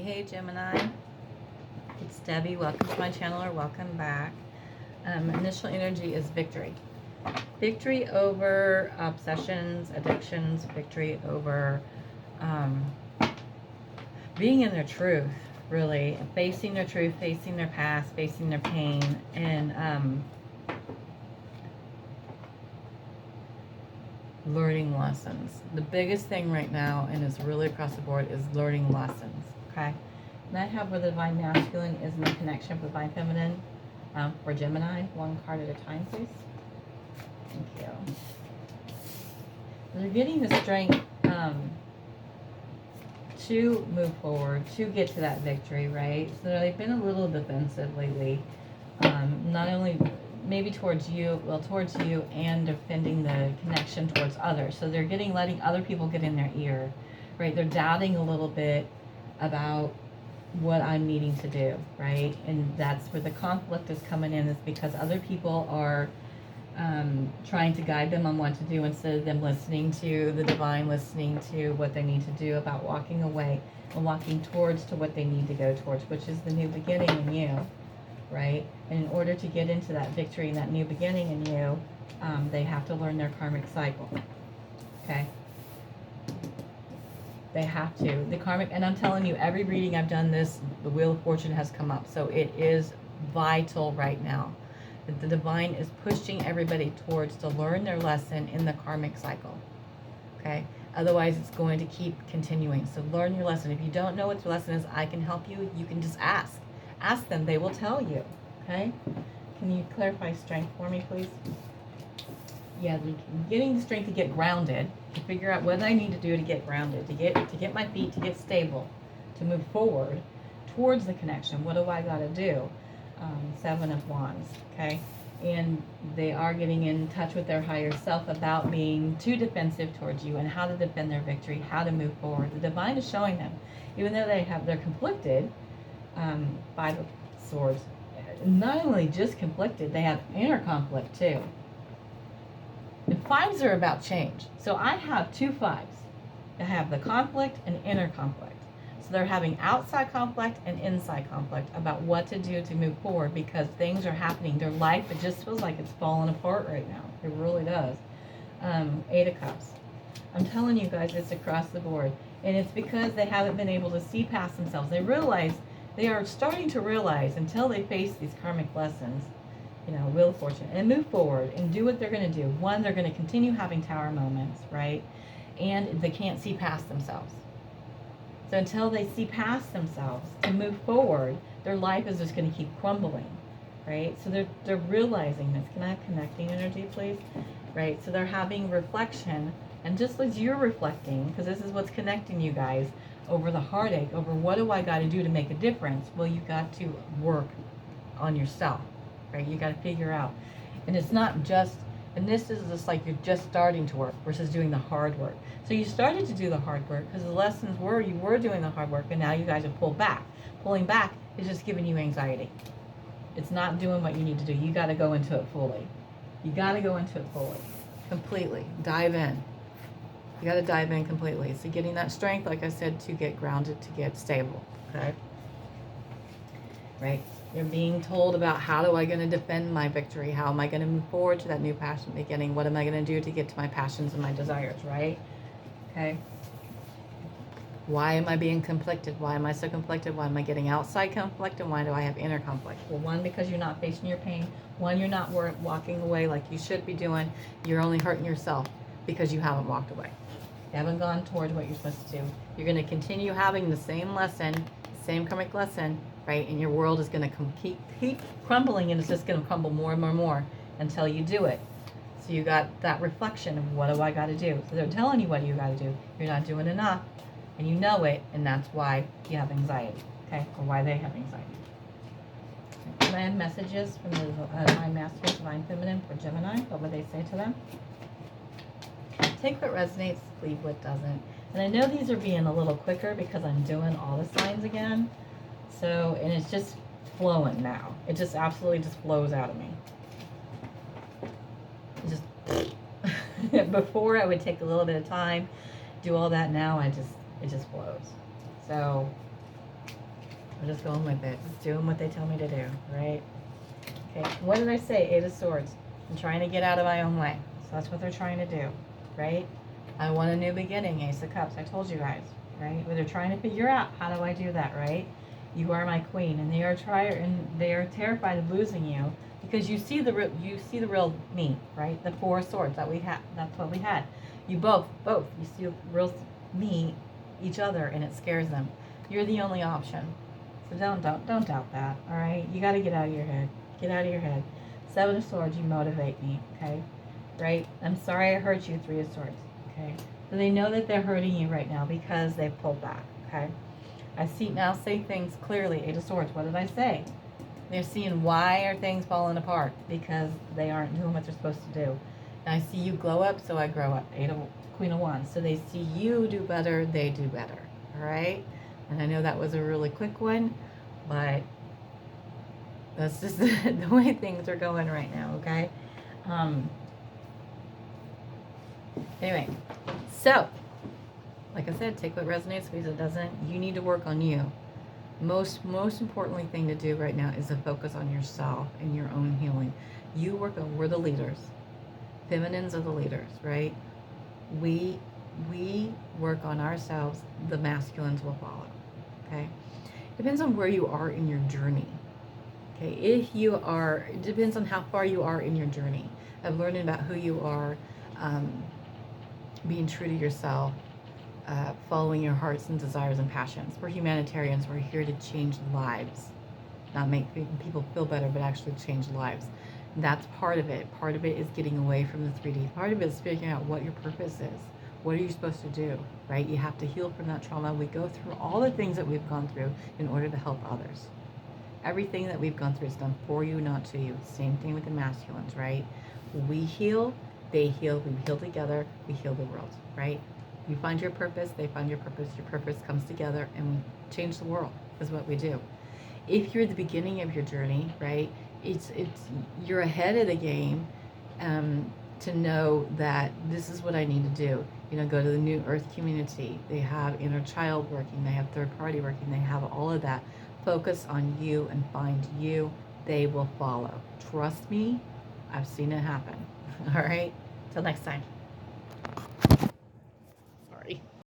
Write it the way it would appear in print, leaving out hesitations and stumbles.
Hey Gemini, it's Debbie. Welcome to my channel, or welcome back. Initial energy is victory. Victory over obsessions, addictions, victory over being in their truth, really. Facing their truth, facing their past, facing their pain, and learning lessons. The biggest thing right now, and it's really across the board, is learning lessons, okay? And I have where the divine masculine is in the connection with divine feminine for Gemini. One card at a time, please. Thank you. They're getting the strength to move forward, to get to that victory, right? So they've been a little defensive lately. Not only maybe towards you, and defending the connection towards others. So they're letting other people get in their ear, right? They're doubting a little bit about what I'm needing to do, right? And that's where the conflict is coming in, is because other people are trying to guide them on what to do instead of them listening to the divine, listening to what they need to do, about walking away and walking towards to what they need to go towards, which is the new beginning in you, right? And in order to get into that victory and that new beginning in you, they have to learn their karmic cycle, okay? They have to. The karmic, and I'm telling you, every reading I've done this, the Wheel of Fortune has come up. So it is vital right now. The divine is pushing everybody towards to learn their lesson in the karmic cycle, okay? Otherwise, it's going to keep continuing. So learn your lesson. If you don't know what your lesson is, I can help you. You can just ask. Ask them. They will tell you, okay? Can you clarify strength for me, please? Yeah, getting the strength to get grounded, to figure out what I need to do to get grounded, to get my feet, to get stable, to move forward towards the connection. What do I got to do? 7 of Wands, okay? And they are getting in touch with their higher self about being too defensive towards you and how to defend their victory, how to move forward. The divine is showing them, even though they're conflicted, 5 of Swords, not only just conflicted, they have inner conflict too. And 5s are about change. So I have 2 5s. I have the conflict and inner conflict. So they're having outside conflict and inside conflict about what to do to move forward, because things are happening. Their life, it just feels like it's falling apart right now. It really does. 8 of Cups. I'm telling you guys, it's across the board. And it's because they haven't been able to see past themselves. They are starting to realize, until they face these karmic lessons, you know, Wheel of Fortune, and move forward and do what they're going to do. One, they're going to continue having tower moments, right? And they can't see past themselves. So until they see past themselves to move forward, their life is just going to keep crumbling, right? So they're realizing this. Can I have connecting energy, please? Right? So they're having reflection, and just as you're reflecting, because this is what's connecting you guys, over the heartache, over what do I got to do to make a difference? Well, you got to work on yourself, right? You got to figure out. And it's not just, and this is just like you're just starting to work versus doing the hard work. So you started to do the hard work because the lessons were, you were doing the hard work, and now you guys have pulled back. Pulling back is just giving you anxiety. It's not doing what you need to do. You got to go into it fully. You got to go into it fully, completely. Dive in. You got to dive in completely. So getting that strength, like I said, to get grounded, to get stable, okay? Right? You're being told about, how do I going to defend my victory? How am I going to move forward to that new passion beginning? What am I going to do to get to my passions and my desires, right? Okay. Why am I being conflicted? Why am I so conflicted? Why am I getting outside conflict? And why do I have inner conflict? Well, one, because you're not facing your pain. One, you're not walking away like you should be doing. You're only hurting yourself because you haven't walked away. You haven't gone towards what you're supposed to do. You're going to continue having the same lesson, same karmic lesson, right? And your world is going to keep crumbling, and it's just going to crumble more and more and more until you do it. So you got that reflection of, what do I got to do? So they're telling you what you got to do. You're not doing enough, and you know it, and that's why you have anxiety, okay? Or why they have anxiety. Can I have messages from the Divine Masculine, Divine Feminine for Gemini? What would they say to them? Take what resonates, leave what doesn't. And I know these are being a little quicker because I'm doing all the signs again. So, and it's just flowing now. It just absolutely just flows out of me. It just, before I would take a little bit of time, do all that. Now it just flows. So I'm just going with it. Just doing what they tell me to do, right? Okay, what did I say? Eight of Swords. I'm trying to get out of my own way. So that's what they're trying to do, right? I want a new beginning, Ace of Cups. I told you guys, right? But they're trying to figure out, how do I do that, right? You are my queen, and they are terrified of losing you because you see the real me, right? The Four of Swords that we had. That's what we had. You both. You see the real me, each other, and it scares them. You're the only option. So don't doubt that. All right, you got to get out of your head. Get out of your head. Seven of Swords. You motivate me. Okay, right? I'm sorry I hurt you. Three of Swords. Okay, so they know that they're hurting you right now because they've pulled back. Okay. I see now say things clearly. Eight of Swords. What did I say? They're seeing why are things falling apart because they aren't doing what they're supposed to do. And I see you glow up, so I grow up. Queen of Wands. So they see you do better, they do better. All right. And I know that was a really quick one, but that's just the way things are going right now. Okay. Anyway, so. Like I said, take what resonates, because it doesn't. You need to work on you. Most importantly thing to do right now is to focus on yourself and your own healing. You work on, we're the leaders. Feminines are the leaders, right? We work on ourselves, the masculines will follow. Okay? Depends on where you are in your journey. Okay, it depends on how far you are in your journey of learning about who you are, being true to yourself, following your hearts and desires and passions. We're humanitarians. We're here to change lives, not make people feel better, but actually change lives. And that's part of it. Part of it is getting away from the 3D. Part of it is figuring out what your purpose is. What are you supposed to do, right? You have to heal from that trauma. We go through all the things that we've gone through in order to help others. Everything that we've gone through is done for you, not to you. Same thing with the masculines, right? We heal, they heal, we heal together, we heal the world, right? You find your purpose, they find your purpose comes together, and we change the world, is what we do. If you're at the beginning of your journey, right, you're ahead of the game to know that this is what I need to do. You know, go to the New Earth community. They have inner child working, they have third party working, they have all of that. Focus on you and find you. They will follow. Trust me, I've seen it happen. All right, till next time.